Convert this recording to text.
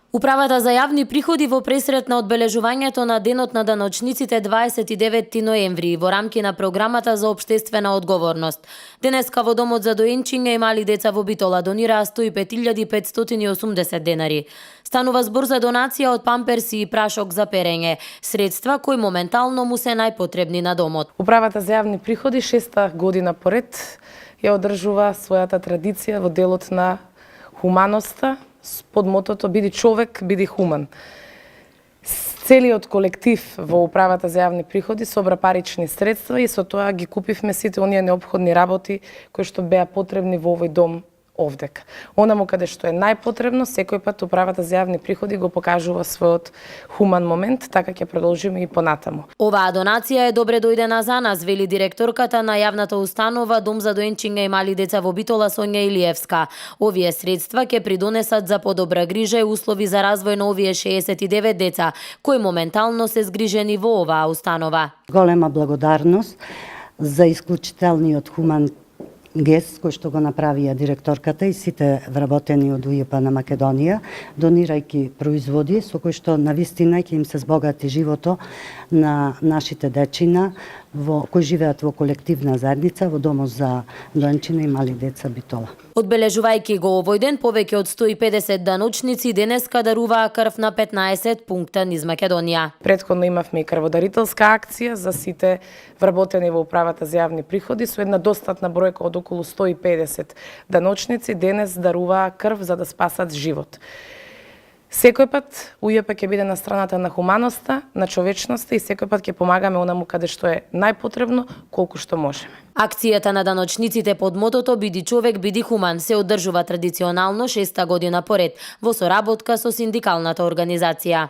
Управата за јавни приходи во пресрет на одбележувањето на Денот на даночниците 29 ноември во рамки на програмата за општествена одговорност. Денеска во домот за доенчиња и мали деца во Битола донираа 105.580 денари. Станува збор за донација од памперси и прашок за перење, средства кои моментално му се најпотребни на домот. Управата за јавни приходи 6-та година поред ја одржува својата традиција во делот на хуманоста, под мотото биди човек, биди хуман. Целиот колектив во Управата за јавни приходи собра парични средства и со тоа ги купивме сите оние неопходни работи кои што беа потребни во овој дом овдека. Онаму каде што е најпотребно, секој пат Управата за јавни приходи го покажува својот хуман момент, така ќе продолжиме и понатаму. Оваа донација е добре дојдена за нас, вели директорката на јавната установа Дом за доенчиња и мали деца во Битола Сонја Илиевска. Овие средства ќе придонесат за подобра грижа и услови за развој на овие 69 деца, кои моментално се згрижени во оваа установа. Голема благодарност за исклучителниот хуман гест кој што го направија директорката и сите вработени од УЈП на Македонија, донирајќи производи со кои што навистина ќе им се збогати живото на нашите дечина кои живеат во колективна заедница во Домот за доенчиња и мали деца Битола. Одбележувајќи го овој ден, повеќе од 150 даночници денеска даруваа крв на 15 пункта низ Македонија. Претходно имавме и крводарителска акција за сите вработени во Управата за јавни приходи со една достатна бројка од околу 150 даночници денес даруваа крв за да спасат живот. Секој пат УЈП ќе биде на страната на хуманоста, на човечноста и секој пат ќе помагаме онаму каде што е најпотребно, колку што можеме. Акцијата на даночниците под мотото Биди човек, биди хуман се одржува традиционално 6-та година поред во соработка со синдикалната организација.